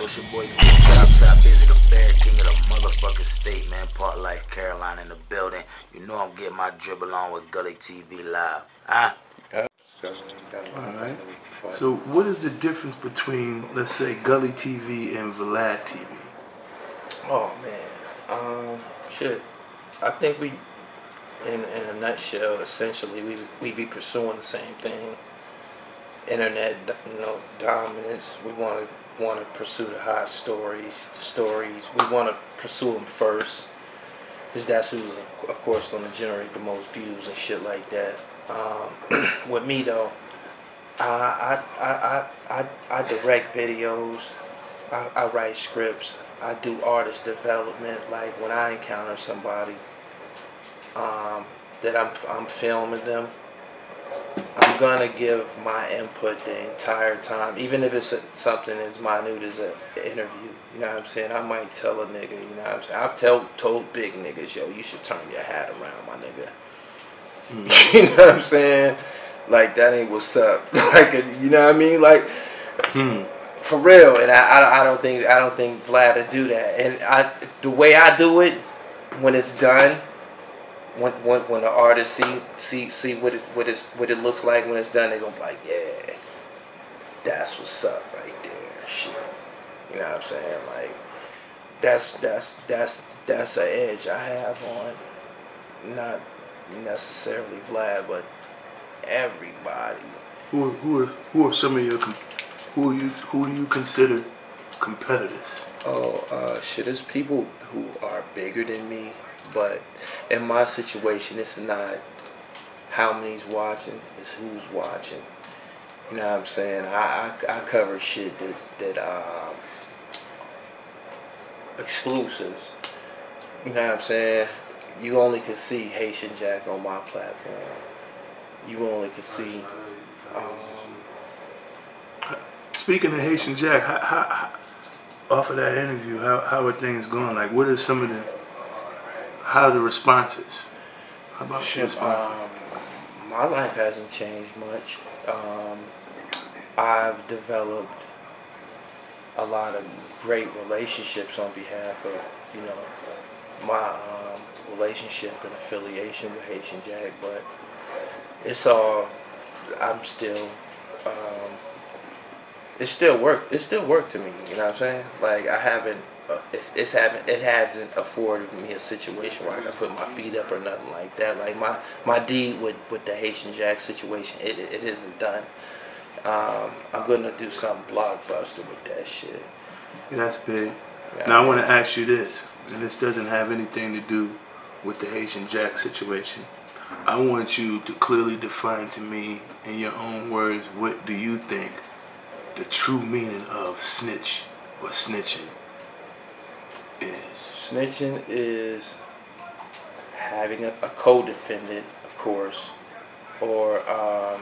it's your boy Top Busy the Bear, king of the motherfucking state, man. Part Life Caroline in the building. You know I'm getting my dribble on with Gully TV Live. Huh? Alright. So what is the difference between, let's say, Gully TV and Vlad TV? Oh man, shit. I think we, in a nutshell, essentially we be pursuing the same thing. Internet, dominance. We want to pursue the hot stories, the stories. We want to pursue them first, because that's who's of course going to generate the most views and shit like that. With me though, I direct videos. I write scripts. I do artist development. Like when I encounter somebody that I'm filming them, I'm gonna give my input the entire time, even if it's something as minute as an interview. You know what I'm saying? I might tell a nigga, you know what I'm saying? I've told big niggas, yo, you should turn your hat around, my nigga. You know what I'm saying? Like, that ain't what's up. Like, you know what I mean? Like, for real. And I don't think Vlad would do that. And the way I do it, when it's done, when the artist see what it looks like when it's done, they gonna be like, yeah, that's what's up right there, shit. You know what I'm saying? Like, that's an edge I have on, not necessarily Vlad, but everybody. Who are some of your who do you consider competitors? Oh, shit, there's people who are bigger than me, but in my situation, it's not how many's watching, it's who's watching. You know what I'm saying? I cover shit that exclusives. You know what I'm saying? You only can see Haitian Jack on my platform. You only can see. Speaking of Haitian Jack, how off of that interview, how are things going? Like, what are some of how are the responses? How about the responses? My life hasn't changed much. I've developed a lot of great relationships on behalf of, my relationship and affiliation with Haitian Jack, but it's still work to me, you know what I'm saying? Like, I haven't, it hasn't afforded me a situation where I can put my feet up or nothing like that. Like, my deed with the Haitian Jack situation, it isn't done. I'm gonna do something blockbuster with that shit. Yeah, that's big. Now I want to ask you this, and this doesn't have anything to do with the Haitian Jack situation. I want you to clearly define to me, in your own words, what do you think the true meaning of snitch or snitching is? Snitching is having a co-defendant, of course, or a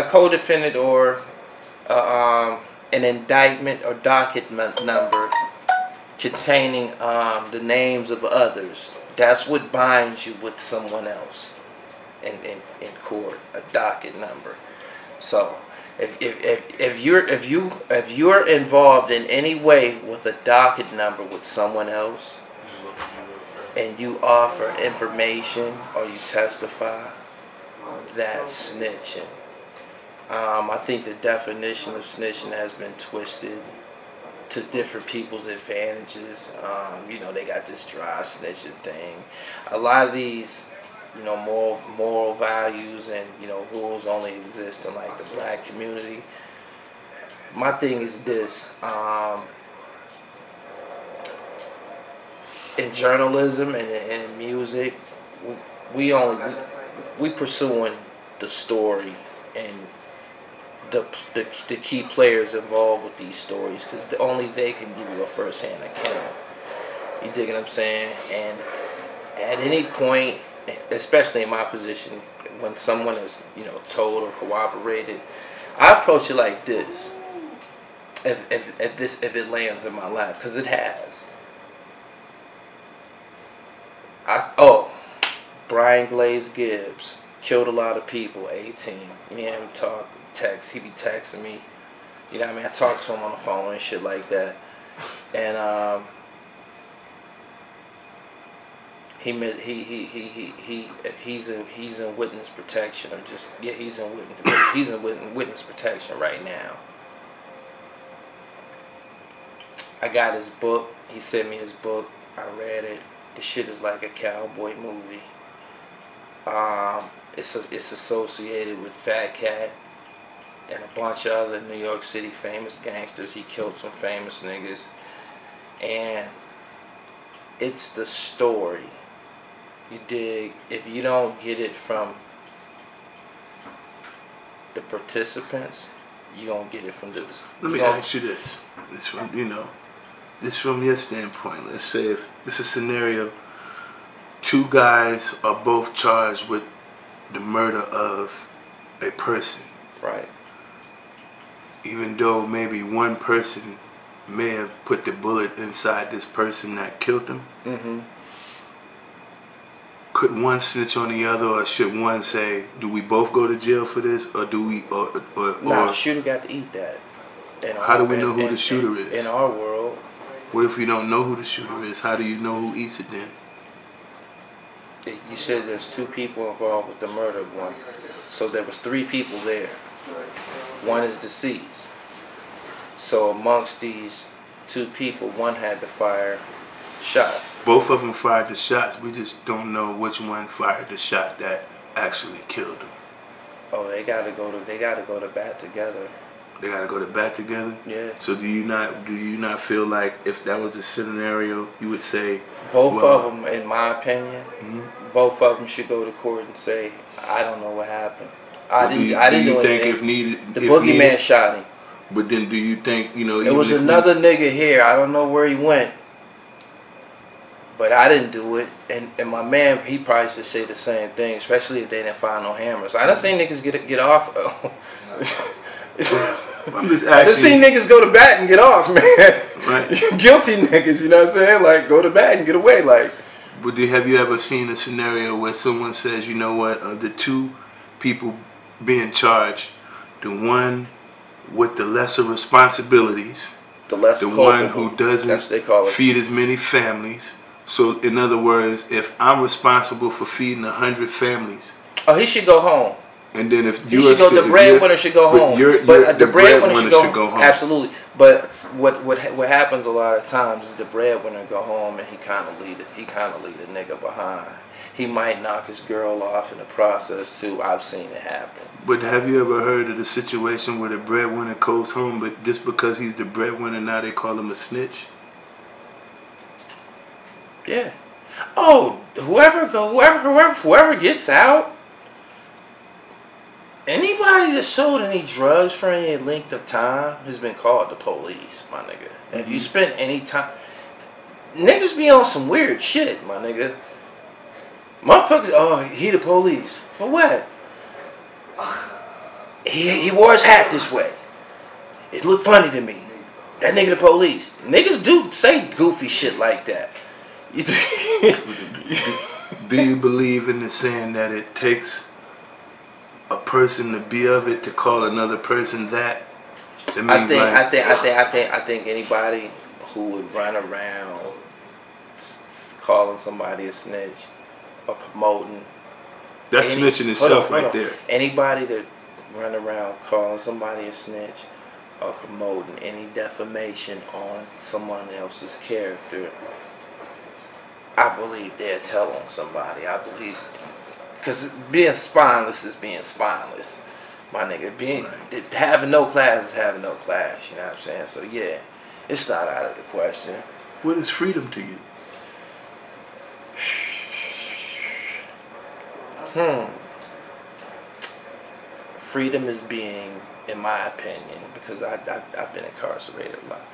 co-defendant, or an indictment or docket number containing the names of others. That's what binds you with someone else in court, a docket number. So if you're involved in any way with a docket number with someone else, and you offer information or you testify, that's snitching. I think the definition of snitching has been twisted to different people's advantages. They got this dry snitching thing. A lot of these, moral values and, rules only exist in, like, the black community. My thing is this, in journalism and in music, we pursuing the story and the key players involved with these stories, because only they can give you a first-hand account. You dig what I'm saying? And at any point, especially in my position, when someone is, told or cooperated, I approach it like this. If it lands in my lap, because it has. Brian Glaze Gibbs killed a lot of people. 18. Me and him talk, text. He be texting me. You know what I mean? I talked to him on the phone and shit like that. And he's in witness protection, or just, yeah, he's in witness protection right now. I got his book. He sent me his book. I read it. The shit is like a cowboy movie. It's associated with Fat Cat and a bunch of other New York City famous gangsters. He killed some famous niggas. And it's the story. You dig? If you don't get it from the participants, you don't get it from the... Let me ask you this. It's from, you know, this from your standpoint. Let's say if it's a scenario, two guys are both charged with the murder of a person. Right. Even though maybe one person may have put the bullet inside this person that killed him. Mm-hmm. Could one snitch on the other, or should one say, do we both go to jail for this, or do we, or nah, the shooter got to eat that. How do we know who the shooter is? In our world. What if we don't know who the shooter is? How do you know who eats it then? You said there's two people involved with the murder of one. So there was three people there. One is deceased. So amongst these two people, one had to fire shots. Both of them fired the shots. We just don't know which one fired the shot that actually killed him. Oh, they gotta go to bat together. They gotta go to bat together. Yeah. So do you not feel like if that was the scenario, you would say both of them, in my opinion, mm-hmm. both of them should go to court and say, I don't know what happened. I didn't do you think anything. if needed, the boogeyman shot him. But then, do you think, you know? It was another nigga here. I don't know where he went, but I didn't do it. And my man, he probably should say the same thing, especially if they didn't find no hammers. I done seen niggas get off. I'm just asking. I done seen niggas go to bat and get off, man. Right. Guilty niggas, you know what I'm saying? Like, go to bat and get away, like. But have you ever seen a scenario where someone says, you know what, of the two people being charged, the one with the lesser responsibilities, the one who doesn't feed as many families. So in other words, if I'm responsible for feeding 100 families, oh, he should go home. And then if you the breadwinner should go home. But the breadwinner should go home. Absolutely. But what happens a lot of times is the breadwinner go home and he kind of lead a nigga behind. He might knock his girl off in the process too. I've seen it happen. But have you ever heard of the situation where the breadwinner goes home, but just because he's the breadwinner, now they call him a snitch? Yeah. Oh, whoever gets out. Anybody that sold any drugs for any length of time has been called the police, my nigga. Mm-hmm. If you spent any time, niggas be on some weird shit, my nigga. Motherfuckers, oh, he the police. For what? He wore his hat this way. It looked funny to me. That nigga the police. Niggas do say goofy shit like that. Do you believe in the saying that it takes a person to be of it to call another person that? I think anybody who would run around calling somebody a snitch or promoting. That's snitching itself right there. Anybody that run around calling somebody a snitch or promoting any defamation on someone else's character, I believe they'll tell on somebody. I believe, because being spineless is being spineless, my nigga. Having no class is having no class. You know what I'm saying? So yeah, it's not out of the question. What is freedom to you? Freedom is being, in my opinion, because I've been incarcerated a lot.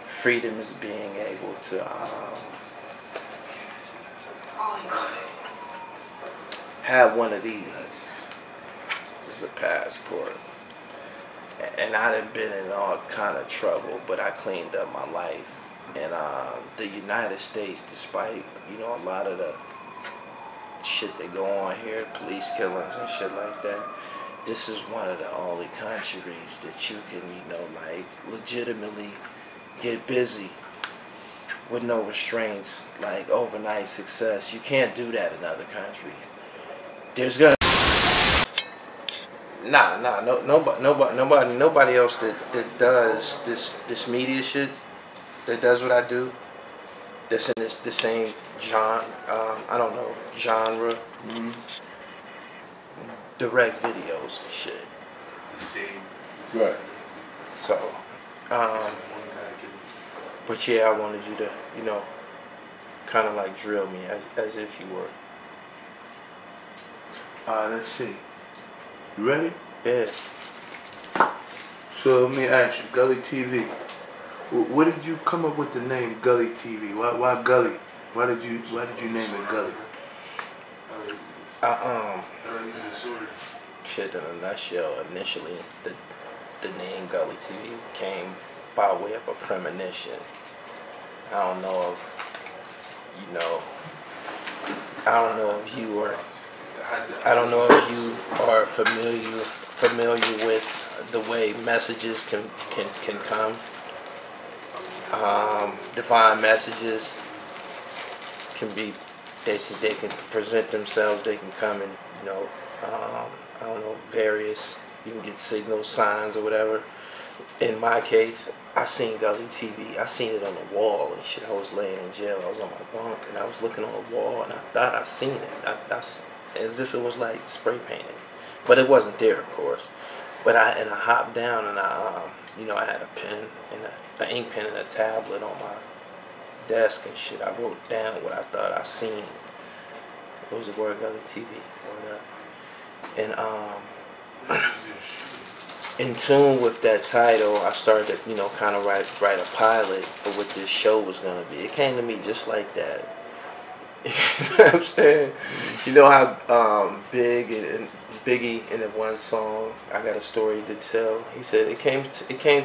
Freedom is being able to have one of these. This is a passport. And I done been in all kind of trouble, but I cleaned up my life. And the United States, despite, you know, a lot of the shit that go on here, police killings and shit like that, this is one of the only countries that you can, you know, like legitimately get busy with no restraints, like overnight success. You can't do that in other countries. There's gonna nobody else that does this media shit, that does what I do, that's in the same genre, I don't know, genre, direct videos and shit. Right. So, but yeah, I wanted you to, you know, kind of like drill me as if you were. Let's see. You ready? Yeah. So let me ask you, Gully TV. Where did you come up with the name Gully TV? Why Gully? Why did you name it Gully? Shit, in a nutshell, initially the name Gully TV came by way of a premonition. I don't know if you are familiar with the way messages can come. Divine messages can be, they can present themselves. They can come in, you know, I don't know, various. You can get signals, signs, or whatever. In my case, I seen Gully TV. I seen it on the wall and shit. I was laying in jail. I was on my bunk and I was looking on the wall and I thought I seen it. As if it was like spray painted, but it wasn't there, of course. But I hopped down and you know, I had a pen and an ink pen and a tablet on my desk and shit. I wrote down what I thought I seen. It was the word Gully TV. And in tune with that title, I started to, you know, kind of write a pilot for what this show was gonna be. It came to me just like that. You know what I'm saying? You know how Biggie in the one song, I Got a Story to Tell. He said it came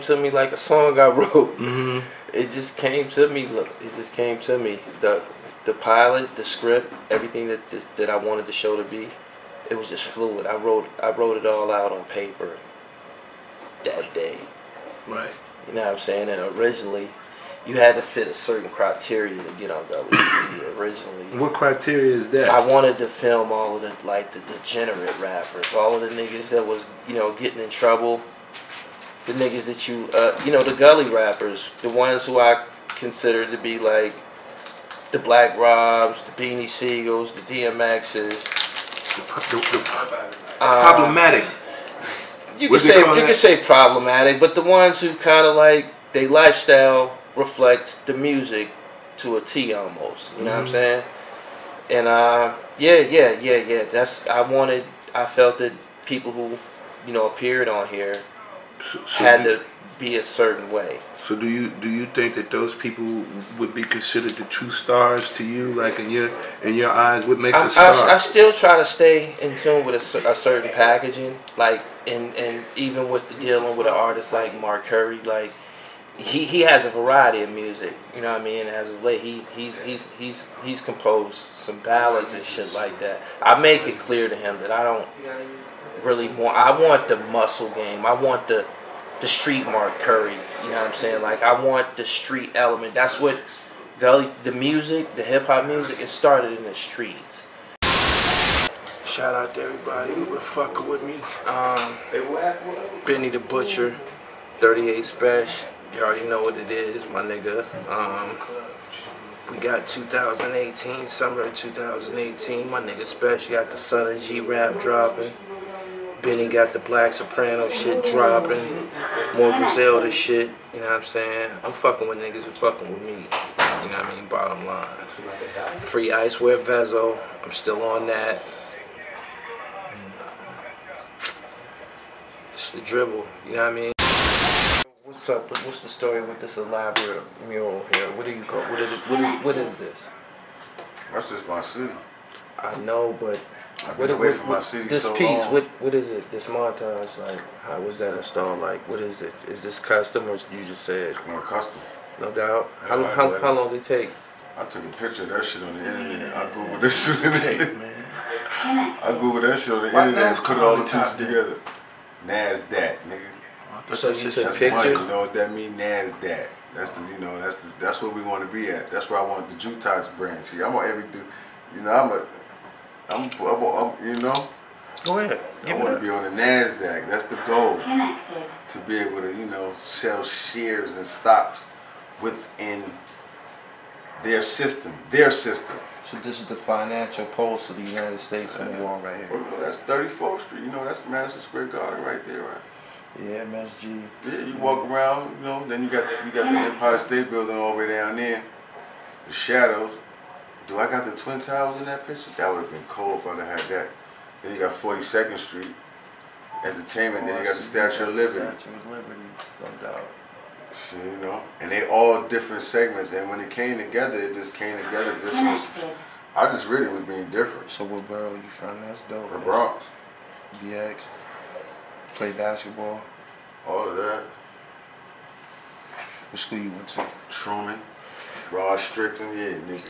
to me like a song I wrote. Mm-hmm. It just came to me. Look, it just came to me. The pilot, the script, everything that I wanted the show to be, it was just fluid. I wrote it all out on paper that day. Right. You know what I'm saying? And originally, you had to fit a certain criteria to get on Gully TV originally. What criteria is that? I wanted to film all of the degenerate rappers, all of the niggas that was, you know, getting in trouble. The niggas that you know, the Gully rappers, the ones who I consider to be like the Black Robs, the Beanie Siegels, the DMXs. Problematic. You can say problematic, but the ones who kind of like their lifestyle reflects the music to a T almost. You know what I'm saying? And yeah. I felt that people who, you know, appeared on here had to be a certain way. So do you think that those people would be considered the true stars to you? Like in your eyes, what makes a star? I still try to stay in tune with a certain packaging, like and even with dealing with an artist like Mark Curry, like he has a variety of music, you know what I mean. And as of late, he's composed some ballads and shit like that. I make it clear to him that I don't really want. I want the muscle game. I want the street Mark Curry, you know what I'm saying? Like, I want the street element. That's what Gully, the music, the hip hop music, it started in the streets. Shout out to everybody who been fucking with me. Benny the Butcher, 38 Special. You already know what it is, my nigga. We got 2018, summer of 2018. My nigga Special got the Son of G rap dropping. Benny got the Black Soprano shit dropping. More Griselda shit, you know what I'm saying? I'm fucking with niggas who fucking with me. You know what I mean? Bottom line. Free Icewear Vezo. I'm still on that. It's the dribble, you know what I mean? What's up? What's the story with this elaborate mural here? What do you call? What is this? That's just my city. I know, but I've been away from my city this so piece, long. what is it? This montage, like, how was that installed? Like, what is it? Is this custom or you just said? It's more custom. No doubt. Yeah, How long did it take? I took a picture of that shit on the internet. I googled this shit in the internet. Man. I Googled that shit on the Why internet and NASCAR put all on the the top pieces then? together. NASDAQ, nigga. I thought So that you shit took says pictures? You Michael. know what that mean? NASDAQ. That's the, you know, that's where we want to be at. That's where I want the Jutax brand. See, I'm on every dude. You know, I'm you know, Go ahead. I Give it want to up. be on the NASDAQ. That's the goal. To be able to, you know, sell shares and stocks within their system. So this is the financial pulse of the United States on the wall right here. Well, that's 34th Street. You know, that's Madison Square Garden right there, right? Yeah, MSG. Yeah, you walk around, you know, then you got the Empire State Building all the way down there. The shadows. Do I got the Twin Towers in that picture? That would have been cool if I'd have had that. Then you got 42nd Street Entertainment. Then you got the Statue of Liberty. Statue of Liberty, no doubt. See, you know, and they all different segments. And when it came together, it just came together. I just really was being different. So what borough you from? That's dope. The Bronx, BX. Play basketball. all of that. What school you went to? Truman, Rod Strickland, yeah, nigga.